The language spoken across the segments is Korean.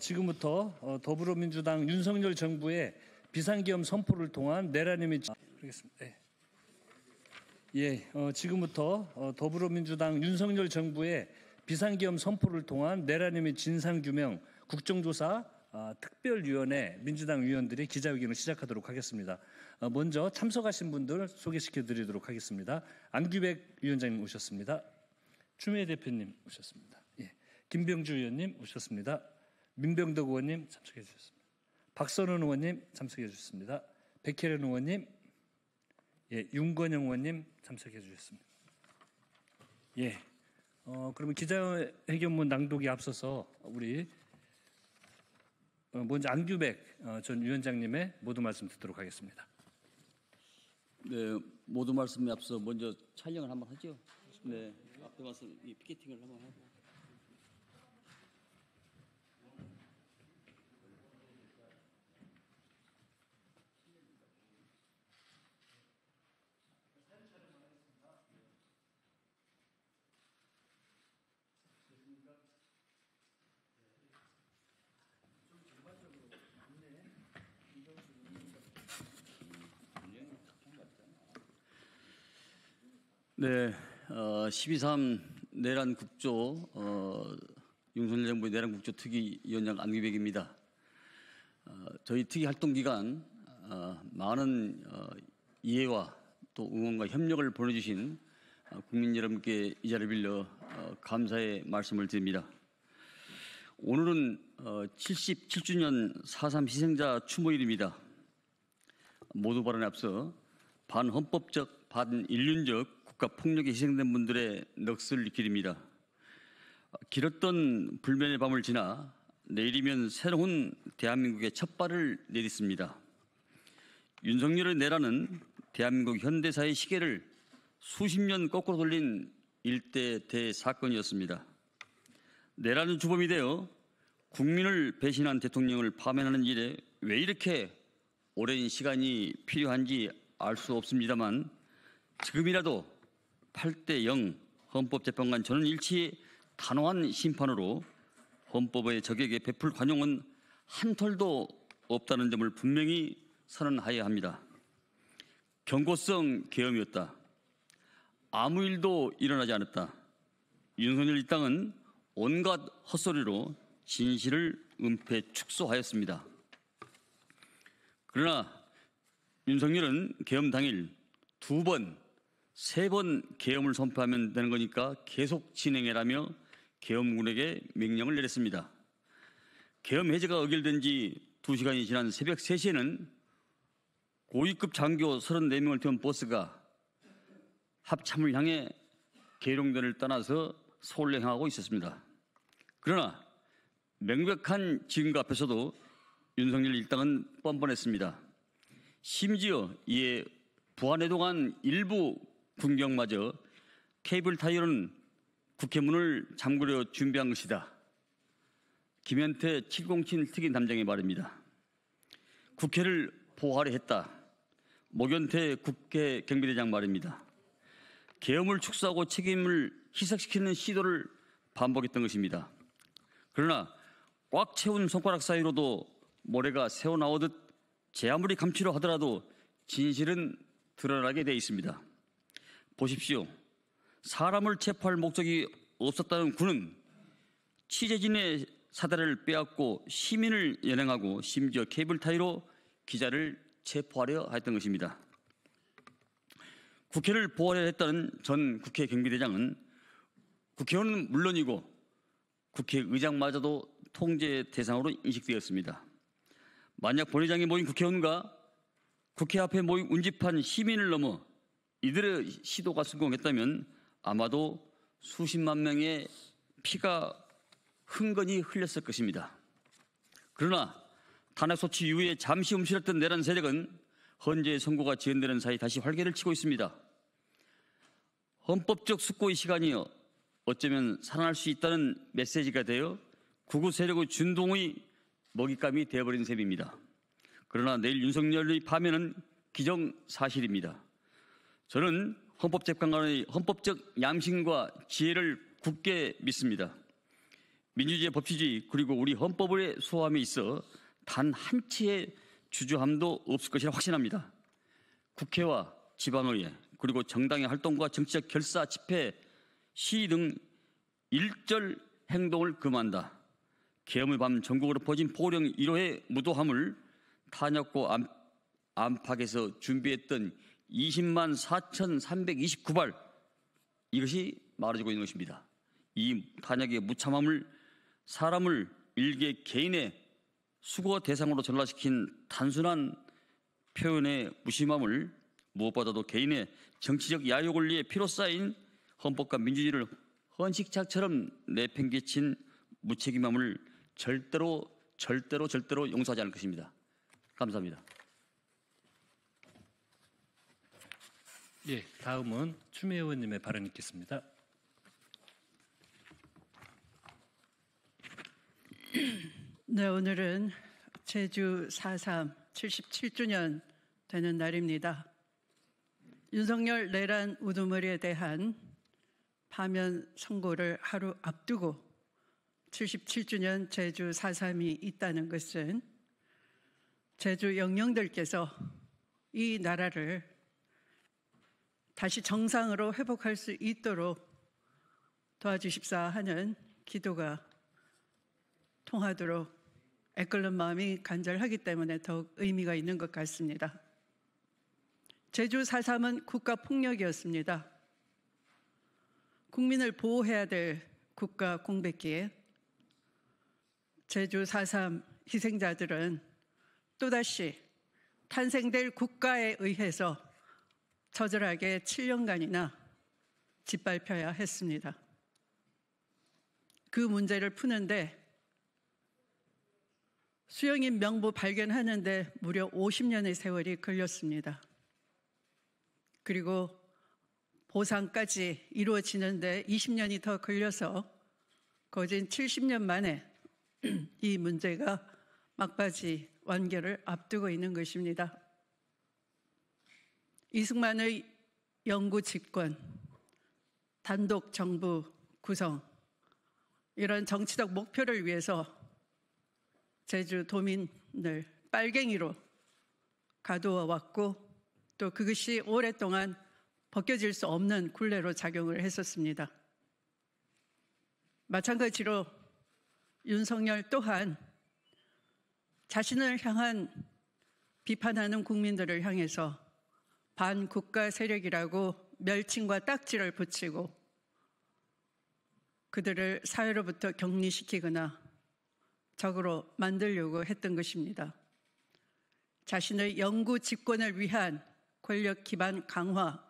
지금부터 더불어민주당 윤석열 정부의 비상계엄 선포를 통한 내란임의 하겠습니다. 지금부터 더불어민주당 윤석열 정부의 비상계엄 선포를 통한 내란임의 진상규명 국정조사 특별위원회 민주당 의원들의 기자회견을 시작하도록 하겠습니다. 먼저 참석하신 분들 소개시켜드리도록 하겠습니다. 안규백 위원장님 오셨습니다. 추미애 대표님 오셨습니다. 김병주 의원님 오셨습니다. 민병덕 의원님 참석해 주셨습니다. 박선원 의원님 참석해 주셨습니다. 백혜련 의원님, 윤건영 의원님 참석해 주셨습니다. 그러면 기자회견문 낭독에 앞서서 우리 먼저 안규백 전 위원장님의 모두 말씀 듣도록 하겠습니다. 네, 모두 말씀에 앞서 먼저 촬영을 한번 하죠. 네, 앞에 와서 이 피켓팅을 한번 하고. 네, 12.3 내란 국조 윤석열 정부의 내란 국조 특위위원장 안규백입니다. 저희 특위 활동 기간 많은 이해와 또 응원과 협력을 보내주신 국민 여러분께 이 자리를 빌려 감사의 말씀을 드립니다. 오늘은 77주년 4.3 희생자 추모일입니다. 모두 발언에 앞서 반헌법적, 반인륜적 국가폭력에 희생된 분들의 넋을 익히립니다. 길었던 불면의 밤을 지나 내일이면 새로운 대한민국의 첫 발을 내딛습니다. 윤석열의 내란은 대한민국 현대사의 시계를 수십 년 거꾸로 돌린 일대 대사건이었습니다. 내란은 주범이 되어 국민을 배신한 대통령을 파면하는 일에 왜 이렇게 오랜 시간이 필요한지 알 수 없습니다만 지금이라도 8대0 헌법재판관 전원일치의 단호한 심판으로 헌법의 적에게 베풀 관용은 한 털도 없다는 점을 분명히 선언하여야 합니다. 경고성 계엄이었다. 아무 일도 일어나지 않았다. 윤석열 일당은 온갖 헛소리로 진실을 은폐 축소하였습니다. 그러나 윤석열은 계엄 당일 2번, 3번 계엄을 선포하면 되는 거니까 계속 진행해라며 계엄군에게 명령을 내렸습니다. 계엄 해제가 의결된 지 2시간이 지난 새벽 3시에는 고위급 장교 34명을 태운 버스가 합참을 향해 계룡대를 떠나서 서울로 향하고 있었습니다. 그러나 명백한 증거 앞에서도 윤석열 일당은 뻔뻔했습니다. 심지어 이에 부안해동한 일부 군경마저 케이블 타이어는 국회문을 잠그려 준비한 것이다. 김현태 707 특임 담장의 말입니다. 국회를 보호하려 했다. 목연태 국회 경비대장 말입니다. 계엄을 축소하고 책임을 희석시키는 시도를 반복했던 것입니다. 그러나 꽉 채운 손가락 사이로도 모래가 새어나오듯 제 아무리 감추려 하더라도 진실은 드러나게 돼 있습니다. 보십시오. 사람을 체포할 목적이 없었다는 군은 취재진의 사다리를 빼앗고 시민을 연행하고 심지어 케이블 타이로 기자를 체포하려 했던 것입니다. 국회를 보호하려 했다는 전 국회 경비대장은 국회의원은 물론이고 국회의장마저도 통제 대상으로 인식되었습니다. 만약 본회장에 모인 국회의원과 국회 앞에 모인 운집한 시민을 넘어 이들의 시도가 성공했다면 아마도 수십만 명의 피가 흥건히 흘렸을 것입니다. 그러나 탄핵소추 이후에 잠시 움츠렸던 내란 세력은 헌재의 선고가 지연되는 사이 다시 활개를 치고 있습니다. 헌법적 숙고의 시간이 어쩌면 살아날 수 있다는 메시지가 되어 극우 세력의 준동의 먹잇감이 되어버린 셈입니다. 그러나 내일 윤석열의 파면은 기정사실입니다. 저는 헌법재판관의 헌법적 양심과 지혜를 굳게 믿습니다. 민주주의, 법치주의 그리고 우리 헌법의 수호함에 있어 단 한 치의 주저함도 없을 것이라 확신합니다. 국회와 지방의회 그리고 정당의 활동과 정치적 결사, 집회, 시위 등 일절 행동을 금한다. 계엄의 밤 전국으로 퍼진 포령 1호의 무도함을 탄약고 안팎에서 준비했던 20만 4,329발 이것이 말해주고 있는 것입니다. 이 탄약의 무참함을 사람을 일개 개인의 수거 대상으로 전락시킨 단순한 표현의 무심함을 무엇보다도 개인의 정치적 야유 권리에 피로 쌓인 헌법과 민주주의를 헌식짝처럼 내팽개친 무책임함을 절대로 용서하지 않을 것입니다. 감사합니다. 예, 다음은 추미애 의원님의 발언 있겠습니다. 네, 오늘은 제주 4.3 77주년 되는 날입니다. 윤석열 내란 우두머리에 대한 파면 선고를 하루 앞두고 77주년 제주 4.3이 있다는 것은 제주 영령들께서 이 나라를 다시 정상으로 회복할 수 있도록 도와주십사 하는 기도가 통하도록 애끓는 마음이 간절하기 때문에 더욱 의미가 있는 것 같습니다. 제주 4.3은 국가폭력이었습니다. 국민을 보호해야 될 국가 공백기에 제주 4.3 희생자들은 또다시 탄생될 국가에 의해서 처절하게 7년간이나 짓밟혀야 했습니다. 그 문제를 푸는데 수용인 명부 발견하는데 무려 50년의 세월이 걸렸습니다. 그리고 보상까지 이루어지는데 20년이 더 걸려서 거진 70년 만에 이 문제가 막바지 완결을 앞두고 있는 것입니다. 이승만의 영구 집권, 단독 정부 구성, 이런 정치적 목표를 위해서 제주 도민을 빨갱이로 가두어 왔고 또 그것이 오랫동안 벗겨질 수 없는 굴레로 작용을 했었습니다. 마찬가지로 윤석열 또한 자신을 향한 비판하는 국민들을 향해서 반국가 세력이라고 멸칭과 딱지를 붙이고 그들을 사회로부터 격리시키거나 적으로 만들려고 했던 것입니다. 자신의 영구 집권을 위한 권력 기반 강화,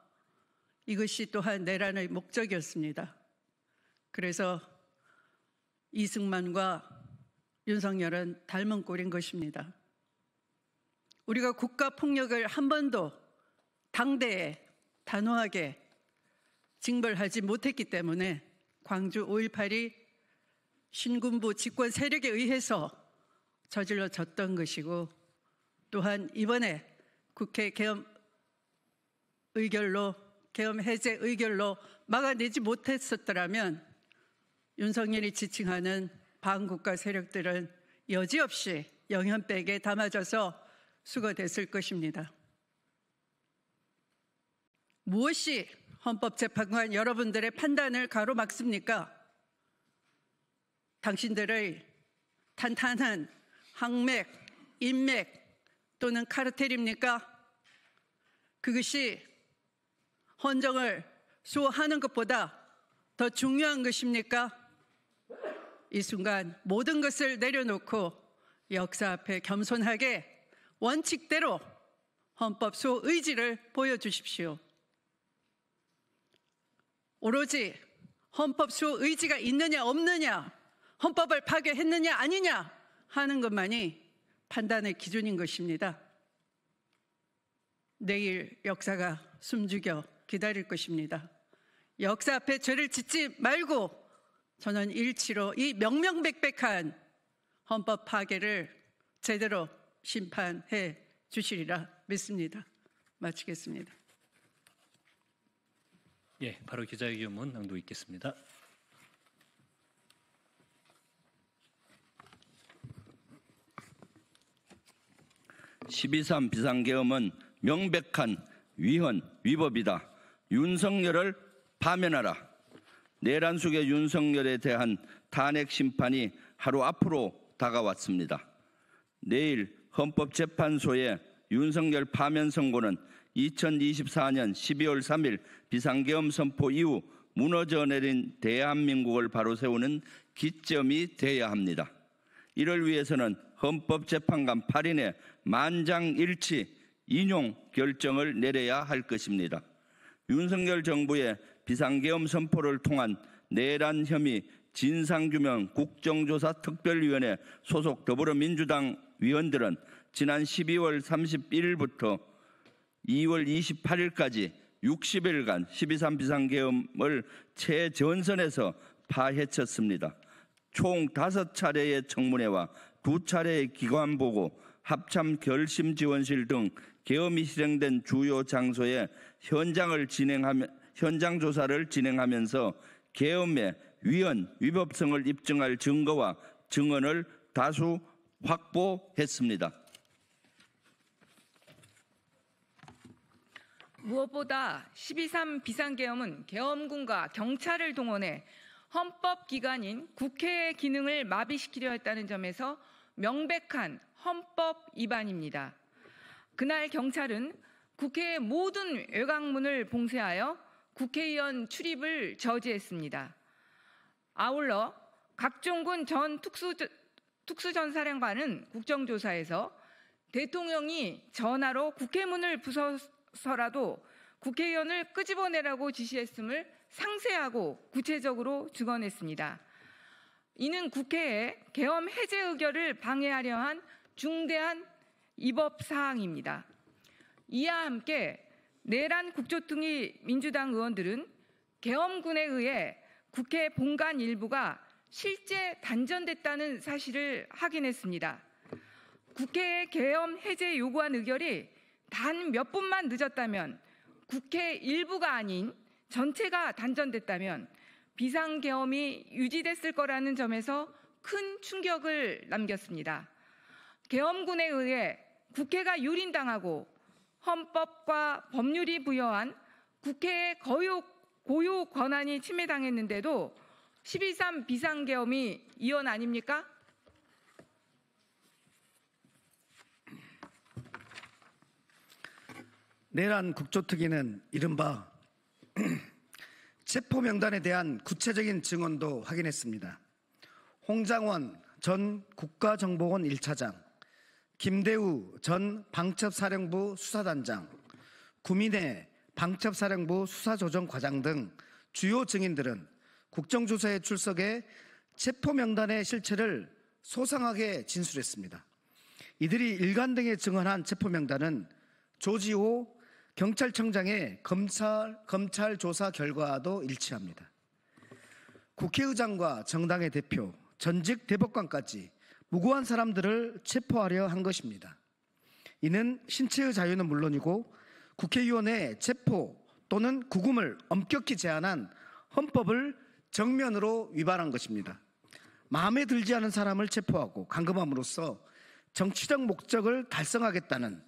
이것이 또한 내란의 목적이었습니다. 그래서 이승만과 윤석열은 닮은 꼴인 것입니다. 우리가 국가 폭력을 한 번도 당대에 단호하게 징벌하지 못했기 때문에 광주 5.18이 신군부 집권 세력에 의해서 저질러졌던 것이고 또한 이번에 국회 계엄 해제 의결로 막아내지 못했었더라면 윤석열이 지칭하는 반국가 세력들은 여지없이 영현백에 담아져서 수거됐을 것입니다. 무엇이 헌법재판관 여러분들의 판단을 가로막습니까? 당신들의 탄탄한 항맥, 인맥 또는 카르텔입니까? 그것이 헌정을 수호하는 것보다 더 중요한 것입니까? 이 순간 모든 것을 내려놓고 역사 앞에 겸손하게 원칙대로 헌법 수호 의지를 보여주십시오. 오로지 헌법 수호 의지가 있느냐 없느냐, 헌법을 파괴했느냐 아니냐 하는 것만이 판단의 기준인 것입니다. 내일 역사가 숨죽여 기다릴 것입니다. 역사 앞에 죄를 짓지 말고 저는 일치로 이 명명백백한 헌법 파괴를 제대로 심판해 주시리라 믿습니다. 마치겠습니다. 예, 바로 기자회견문 낭독 있겠습니다. 12.3 비상계엄은 명백한 위헌, 위법이다. 윤석열을 파면하라. 내란 속의 윤석열에 대한 탄핵 심판이 하루 앞으로 다가왔습니다. 내일 헌법재판소의 윤석열 파면 선고는 2024년 12월 3일 비상계엄 선포 이후 무너져 내린 대한민국을 바로 세우는 기점이 되어야 합니다. 이를 위해서는 헌법재판관 8인의 만장일치 인용 결정을 내려야 할 것입니다. 윤석열 정부의 비상계엄 선포를 통한 내란 혐의 진상규명 국정조사 특별위원회 소속 더불어민주당 위원들은 지난 12월 31일부터 2월 28일까지 60일간 12.3 비상계엄을 최전선에서 파헤쳤습니다. 총 5차례의 청문회와 2차례의 기관보고, 합참 결심지원실 등 계엄이 실행된 주요 장소에 현장 조사를 진행하면서 계엄의 위헌, 위법성을 입증할 증거와 증언을 다수 확보했습니다. 무엇보다 12.3 비상계엄은 계엄군과 경찰을 동원해 헌법기관인 국회의 기능을 마비시키려 했다는 점에서 명백한 헌법 위반입니다. 그날 경찰은 국회의 모든 외곽문을 봉쇄하여 국회의원 출입을 저지했습니다. 아울러 각종군 전 특수전사령관은 국정조사에서 대통령이 전화로 국회문을 부숴서라도 국회의원을 끄집어내라고 지시했음을 상세하고 구체적으로 증언했습니다. 이는 국회의 계엄 해제 의결을 방해하려 한 중대한 위법 사항입니다. 이와 함께 내란 국조특위 민주당 의원들은 계엄군에 의해 국회 본관 일부가 실제 단전됐다는 사실을 확인했습니다. 국회의 계엄 해제 요구안 의결이 단 몇 분만 늦었다면, 국회 일부가 아닌 전체가 단전됐다면 비상계엄이 유지됐을 거라는 점에서 큰 충격을 남겼습니다. 계엄군에 의해 국회가 유린당하고 헌법과 법률이 부여한 국회의 고유 권한이 침해당했는데도 12.3 비상계엄이 위헌 아닙니까? 내란 국조특위는 이른바 체포명단에 대한 구체적인 증언도 확인했습니다. 홍장원 전 국가정보원 1차장, 김대우 전 방첩사령부 수사단장, 구민혜 방첩사령부 수사조정과장 등 주요 증인들은 국정조사에 출석해 체포명단의 실체를 소상하게 진술했습니다. 이들이 일관되게 증언한 체포명단은 조지호 경찰청장의 검찰 조사 결과와도 일치합니다. 국회의장과 정당의 대표, 전직 대법관까지 무고한 사람들을 체포하려 한 것입니다. 이는 신체의 자유는 물론이고 국회의원의 체포 또는 구금을 엄격히 제한한 헌법을 정면으로 위반한 것입니다. 마음에 들지 않은 사람을 체포하고 감금함으로써 정치적 목적을 달성하겠다는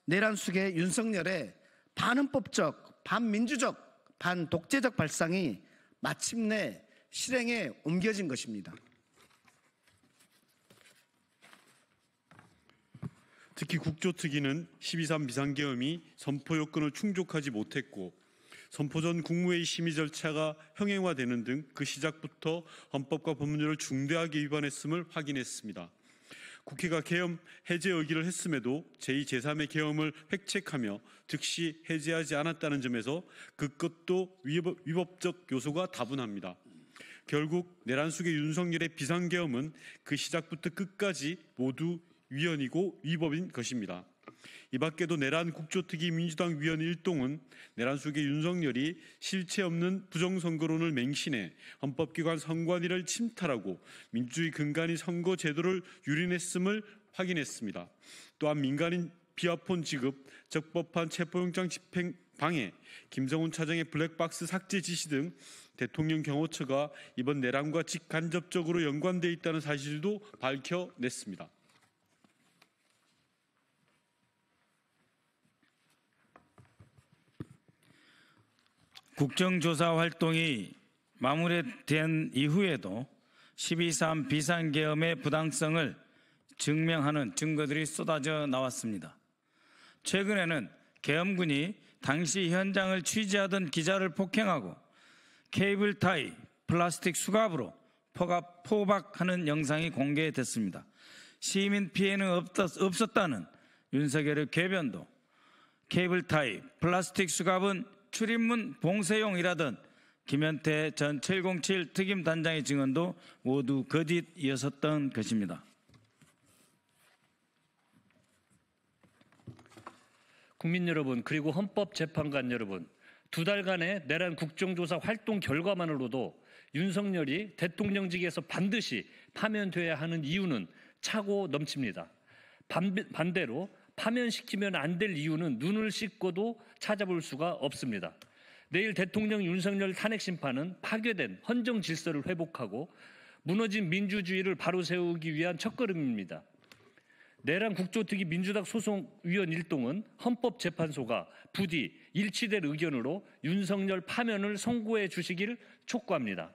내란 속의 윤석열의 반헌법적, 반민주적, 반독재적 발상이 마침내 실행에 옮겨진 것입니다. 특히 국조특위는 12.3 비상계엄이 선포 요건을 충족하지 못했고 선포 전 국무회의 심의 절차가 형행화되는 등 그 시작부터 헌법과 법률을 중대하게 위반했음을 확인했습니다. 국회가 계엄 해제 의결을 했음에도 제2, 제3의 계엄을 획책하며 즉시 해제하지 않았다는 점에서 그것도 위법적 요소가 다분합니다. 결국 내란 속의 윤석열의 비상계엄은 그 시작부터 끝까지 모두 위헌이고 위법인 것입니다. 이 밖에도 내란 국조특위 민주당 위원 일동은 내란 속의 윤석열이 실체 없는 부정선거론을 맹신해 헌법기관 선관위를 침탈하고 민주주의 근간인 선거제도를 유린했음을 확인했습니다. 또한 민간인 비화폰 지급, 적법한 체포영장 집행 방해, 김성훈 차장의 블랙박스 삭제 지시 등 대통령 경호처가 이번 내란과 직간접적으로 연관되어 있다는 사실도 밝혀냈습니다. 국정조사 활동이 마무리된 이후에도 12.3 비상계엄의 부당성을 증명하는 증거들이 쏟아져 나왔습니다. 최근에는 계엄군이 당시 현장을 취재하던 기자를 폭행하고 케이블 타이, 플라스틱 수갑으로 포박하는 영상이 공개됐습니다. 시민 피해는 없었다는 윤석열의 궤변도 케이블 타이, 플라스틱 수갑은 출입문 봉쇄용이라던 김현태 전 707 특임단장의 증언도 모두 거짓이었던 것입니다. 국민 여러분, 그리고 헌법재판관 여러분, 2달간의 내란 국정조사 활동 결과만으로도 윤석열이 대통령직에서 반드시 파면돼야 하는 이유는 차고 넘칩니다. 반대로 파면시키면 안 될 이유는 눈을 씻고도 찾아볼 수가 없습니다. 내일 대통령 윤석열 탄핵 심판은 파괴된 헌정 질서를 회복하고 무너진 민주주의를 바로 세우기 위한 첫걸음입니다. 내란 국조특위 민주당 소속위원 일동은 헌법재판소가 부디 일치된 의견으로 윤석열 파면을 선고해 주시길 촉구합니다.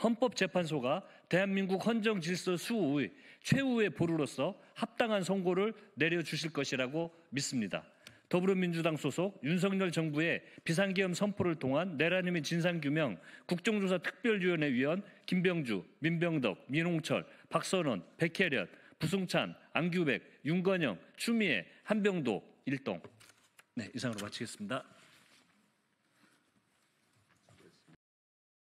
헌법재판소가 대한민국 헌정 질서 수호의 최후의 보루로서 합당한 선고를 내려주실 것이라고 믿습니다. 더불어민주당 소속 윤석열 정부의 비상계엄 선포를 통한 내란 혐의 진상규명 국정조사 특별위원회 위원 김병주, 민병덕, 민홍철, 박선원, 백혜련, 부승찬, 안규백, 윤건영, 추미애, 한병도 일동. 네, 이상으로 마치겠습니다.